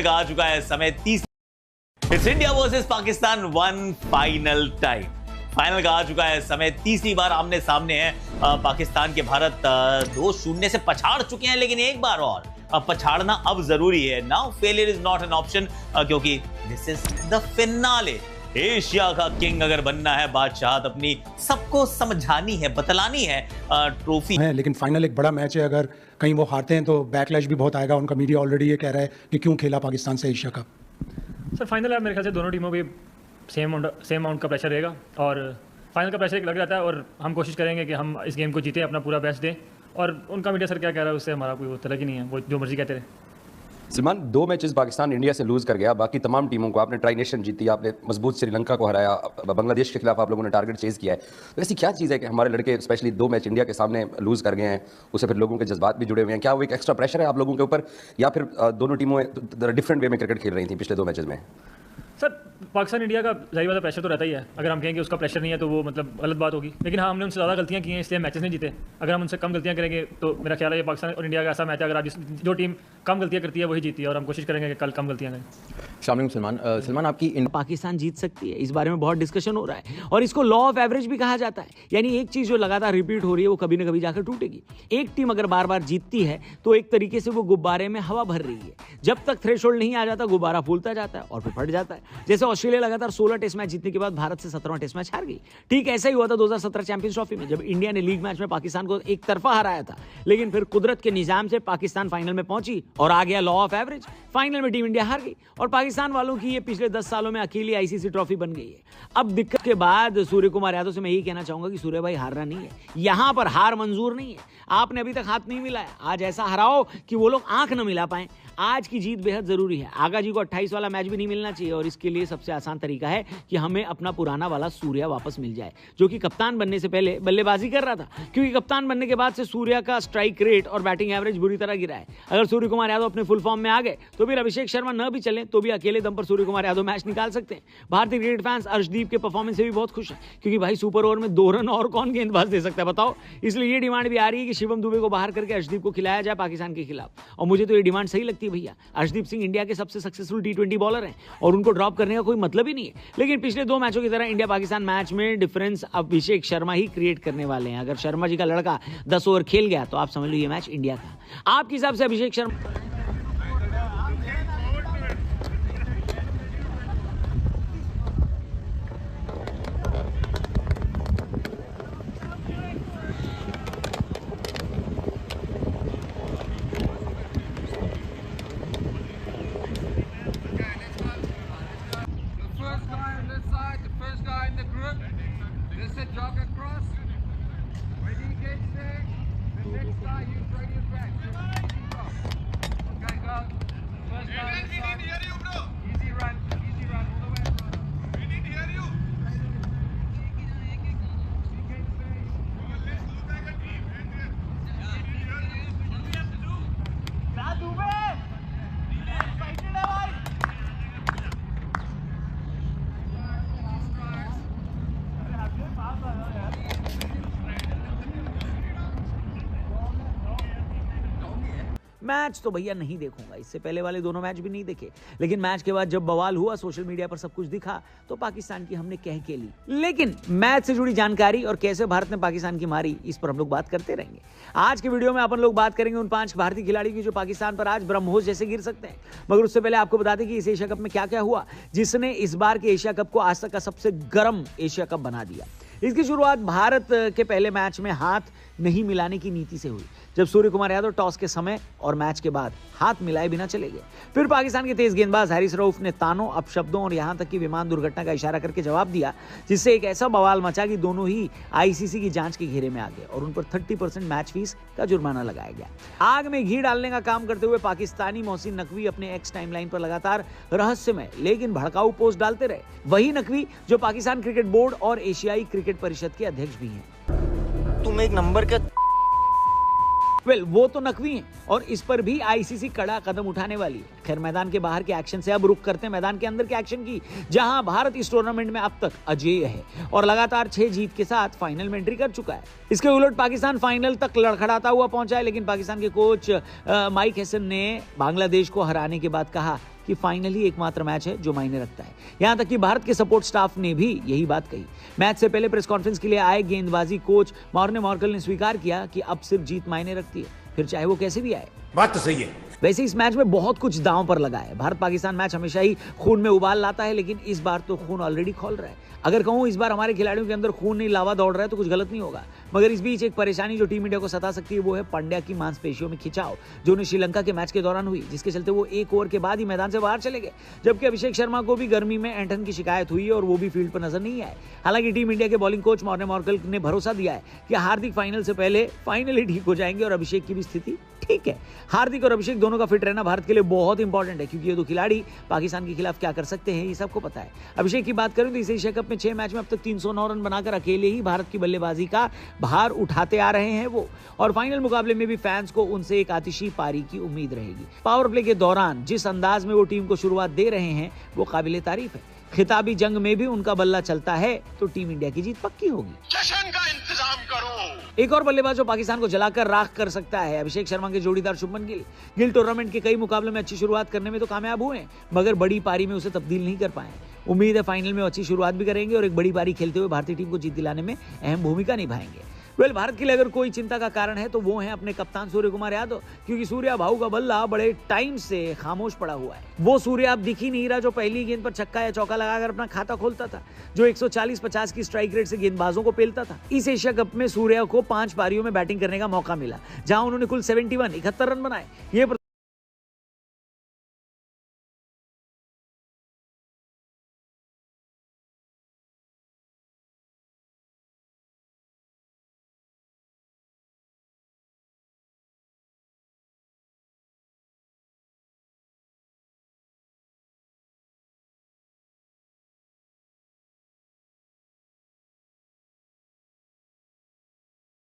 का आ चुका है समय 30। It's India versus Pakistan one final time. Final का आ चुका है समय, तीसरी बार आमने सामने है पाकिस्तान के भारत 2-0 से पछाड़ चुके हैं, लेकिन एक बार और पछाड़ना अब जरूरी है। Now failure is not an option, क्योंकि this is the finale. Asia का किंग अगर बनना है, बादशाहत अपनी सबको समझानी है, बतलानी है, ट्रॉफी है। लेकिन फाइनल एक बड़ा मैच है, अगर कहीं वो हारते हैं तो बैकलैश भी बहुत आएगा। उनका मीडिया ऑलरेडी ये कह रहा है कि क्यों खेला पाकिस्तान से एशिया कप। सर फाइनल है, मेरे ख्याल से दोनों टीमों की सेम अमाउंट का प्रेशर रहेगा और फाइनल का प्रेशर एक लग जाता है और हम कोशिश करेंगे कि हम इस गेम को जीतें, अपना पूरा बेस्ट दें। और उनका मीडिया सर क्या कह रहा है उससे हमारा कोई तरह की नहीं है, वो जो मर्जी कहते रहे। सलमान, 2 मैचेस पाकिस्तान इंडिया से लूज कर गया, बाकी तमाम टीमों को आपने ट्राई नेशन जीती, आपने मजबूत श्रीलंका को हराया, बांग्लादेश के खिलाफ आप लोगों ने टारगेट चेज किया है। तो ऐसी क्या चीज़ है कि हमारे लड़के स्पेशली 2 मैच इंडिया के सामने लूज कर गए हैं, उससे फिर लोगों के जज्बात भी जुड़े हुए हैं? क्या वो एक एक्स्ट्रा प्रेशर है आप लोगों के ऊपर, या फिर दोनों टीमों डिफरेंट वे में क्रिकेट खेल रही थी पिछले 2 मैचेस में? सर पाकिस्तान इंडिया का जाहिर बात है प्रेशर तो रहता ही है। अगर हम कहें कि उसका प्रेशर नहीं है तो वो मतलब गलत बात होगी। लेकिन हाँ, हमने उनसे ज़्यादा गलतियां की हैं, इसलिए मैचेस नहीं जीते। अगर हम उनसे कम गलतियां करेंगे तो मेरा ख्याल है ये पाकिस्तान और इंडिया का ऐसा मैच है, अगर आज जो टीम कम गलतियां करती है वही जीती है, और हम कोशिश करेंगे कि कल कम गलतियां करें। शामिल सलमान आपकी पाकिस्तान जीत सकती है, इस बारे में बहुत डिस्कशन हो रहा है और इसको लॉ ऑफ एवरेज भी कहा जाता है। यानी एक चीज जो लगातार रिपीट हो रही है वो कभी ना कभी जाकर टूटेगी। एक टीम अगर बार बार जीतती है तो एक तरीके से वो गुब्बारे में हवा भर रही है। जब तक थ्रेशोल्ड नहीं आ जाता गुब्बारा फूलता जाता है और फिर फट जाता है। जैसे ऑस्ट्रेलिया लगातार 16 टेस्ट मैच जीतने के बाद भारत से 17वां टेस्ट मैच हार गई। ठीक ऐसा ही हुआ था 2017 चैंपियंस ट्रॉफी में, जब इंडिया ने लीग मैच में पाकिस्तान को एक तरफा हराया था। लेकिन फिर कुदरत के निजाम से पाकिस्तान फाइनल में पहुंची और आ गया लॉ ऑफ एवरेज। फाइनल में टीम इंडिया हार गई और पाकिस्तान वालों की ये पिछले 10 सालों में अकेली आईसीसी ट्रॉफी बन गई है। अब दिक्कत के बाद सूर्य कुमार यादव से मैं यही कहना चाहूंगा कि सूर्य भाई हारना नहीं है, यहां पर हार मंजूर नहीं है। आपने अभी तक हाथ नहीं मिलाया, आज ऐसा हराओ कि वो लोग आंख न मिला पाए। आज की जीत बेहद जरूरी है। आगा जी को 28 वाला मैच भी नहीं मिलना चाहिए और इसके लिए सबसे आसान तरीका है कि हमें अपना पुराना वाला सूर्या वापस मिल जाए, जो कि कप्तान बनने से पहले बल्लेबाजी कर रहा था। क्योंकि कप्तान बनने के बाद से सूर्या का स्ट्राइक रेट और बैटिंग एवरेज बुरी तरह गिरा है। अगर सूर्य कुमार यादव अपने फुल फॉर्म में आ गए तो फिर अभिषेक शर्मा न भी चले तो भी अकेले दम पर सूर्य कुमार यादव मैच निकाल सकते हैं। भारतीय क्रिकेट फैंस अर्शदीप के परफॉर्मेंस से भी बहुत खुश हैं, क्योंकि भाई सुपर ओवर में 2 रन और कौन गेंदबाज दे सकता है बताओ। इसलिए ये डिमांड भी आ रही है कि शिवम दुबे को बाहर करके अर्शदीप को खिलाया जाए पाकिस्तान के खिलाफ। और मुझे तो ये डिमांड सही लगती है भैया। अर्शदीप सिंह इंडिया के सबसे सक्सेसफुल T20 बॉलर हैं और उनको ड्रॉप करने का कोई मतलब ही नहीं है। लेकिन पिछले 2 मैचों की तरह इंडिया पाकिस्तान मैच में डिफरेंस अभिषेक शर्मा ही क्रिएट करने वाले हैं। अगर शर्मा जी का लड़का 10 ओवर खेल गया तो आप समझ लो ये मैच इंडिया का। आपके हिसाब से Abhishek Sharma jog across. When he gets there, the next guy you try to back. Okay, go. First guy on the side. Easy run all the way across. We need to hear you. Let's look like a team. We need to hear you. What do we have to do? क्या Dubey? Excited है भाई. Match तो भैया नहीं देखूंगा, इससे पहले वाले दोनों मैच भी नहीं देखे। लेकिन मैच के बाद जब बवाल हुआ, सोशल मीडिया पर सब कुछ दिखा, तो पाकिस्तान की हमने कह के ली। लेकिन मैच से जुड़ी जानकारी और कैसे भारत ने पाकिस्तान की मारी, इस पर हम लोग बात करते रहेंगे। आज के वीडियो में अपन लोग बात करेंगे उन 5 भारतीय खिलाड़ी की जो पाकिस्तान पर आज ब्रह्मोस जैसे गिर सकते हैं। मगर उससे पहले आपको बता दें कि इस एशिया कप में क्या क्या हुआ, जिसने इस बार के एशिया कप को आज तक का सबसे गर्म एशिया कप बना दिया। इसकी शुरुआत भारत के पहले मैच में हाथ नहीं मिलाने की नीति से हुई, जब सूर्य कुमार यादव टॉस के समय और मैच के बाद हाथ मिलाए बिना चले गए। फिर पाकिस्तान के तेज गेंदबाज हारिस रऊफ ने तानों, अपशब्दों और यहां तक कि विमान दुर्घटना का इशारा करके जवाब दिया, जिससे एक ऐसा बवाल मचा कि दोनों ही आईसीसी की जांच के घेरे में आ गए और उन पर 30% मैच फीस का जुर्माना लगाया गया। आग में घी डालने का काम करते हुए पाकिस्तानी मोहसिन नकवी अपने एक्स टाइमलाइन पर लगातार रहस्यमय लेकिन भड़काऊ पोस्ट डालते रहे। वही नकवी जो पाकिस्तान क्रिकेट बोर्ड और एशियाई क्रिकेट परिषद के अध्यक्ष भी हैं। तुम एक नंबर के वो तो नकवी हैं और इस पर भी आईसीसी कड़ा कदम उठाने वाली है। खैर मैदान के बाहर के एक्शन से अब रुख करते हैं मैदान के अंदर के एक्शन की, जहां भारत इस टूर्नामेंट में अब तक अजेय है और लगातार 6 जीत के साथ फाइनल में एंट्री कर चुका है। इसके उलट पाकिस्तान फाइनल तक लड़खड़ाता हुआ पहुंचा है, लेकिन पाकिस्तान के कोच माइक हैसन ने बांग्लादेश को हराने के बाद कहा कि फाइनल ही एकमात्र मैच है जो मायने रखता है। यहां तक कि भारत के सपोर्ट स्टाफ ने भी यही बात कही। मैच से पहले प्रेस कॉन्फ्रेंस के लिए आए गेंदबाजी कोच मॉर्ने मॉर्कल ने स्वीकार किया कि अब सिर्फ जीत मायने रखती है, फिर चाहे वो कैसे भी आए। बात तो सही है। वैसे इस मैच में बहुत कुछ दांव पर लगा है। भारत पाकिस्तान मैच हमेशा ही खून में उबाल लाता है, लेकिन इस बार तो खून ऑलरेडी खौल रहा है। अगर कहूं इस बार हमारे खिलाड़ियों के अंदर खून नहीं लावा दौड़ रहा है तो कुछ गलत नहीं होगा। मगर इस बीच एक परेशानी जो टीम इंडिया को सता सकती है वो है पांड्या की मांसपेशियों में खिंचाव, जो उन्हें श्रीलंका के मैच के दौरान हुई, जिसके चलते वो 1 ओवर के बाद ही मैदान से बाहर चले गए। जबकि अभिषेक शर्मा को भी गर्मी में ऐंठन की शिकायत हुई और वो भी फील्ड पर नजर नहीं आए। हालांकि टीम इंडिया के बॉलिंग कोच मॉर्ने मॉर्कल ने भरोसा दिया है कि हार्दिक फाइनल से पहले फाइनली ठीक हो जाएंगे और अभिषेक की भी स्थिति ठीक है। हार्दिक और अभिषेक दोनों का फिट रहना भारत के लिए बहुत इंपॉर्टेंट है, क्योंकि ये 2 खिलाड़ी पाकिस्तान के खिलाफ क्या कर सकते हैं ये सबको पता है। अभिषेक की बात करें तो इस एशिया कप में 6 मैच में अब तक 309 रन बनाकर अकेले ही भारत की बल्लेबाजी का भार उठाते आ रहे हैं वो, और फाइनल मुकाबले में भी फैंस को उनसे एक आतिशी पारी की उम्मीद रहेगी। पावर प्ले के दौरान जिस अंदाज में वो टीम को शुरुआत दे रहे हैं वो काबिले तारीफ है। खिताबी जंग में भी उनका बल्ला चलता है तो टीम इंडिया की जीत पक्की होगी। जश्न का इंतजाम करो। एक और बल्लेबाज जो पाकिस्तान को जलाकर राख कर सकता है अभिषेक शर्मा के जोड़ीदार शुभमन गिल। गिल टूर्नामेंट के कई मुकाबलों में अच्छी शुरुआत करने में तो कामयाब हुए, मगर बड़ी पारी में उसे तब्दील नहीं कर पाए। उम्मीद है फाइनल में अच्छी शुरुआत भी करेंगे और एक बड़ी पारी खेलते हुए भारतीय टीम को जीत दिलाने में अहम भूमिका निभाएंगे। भारत के लिए अगर कोई चिंता का कारण है तो वो है अपने कप्तान सूर्य कुमार यादव, क्योंकि सूर्या भाऊ का बल्ला बड़े टाइम से खामोश पड़ा हुआ है। वो सूर्या अब दिख ही नहीं रहा जो पहली गेंद पर छक्का या चौका लगाकर अपना खाता खोलता था, जो 140-50 की स्ट्राइक रेट से गेंदबाजों को पेलता था। इस एशिया कप में सूर्या को 5 पारियों में बैटिंग करने का मौका मिला, जहां उन्होंने कुल 71 रन बनाए। ये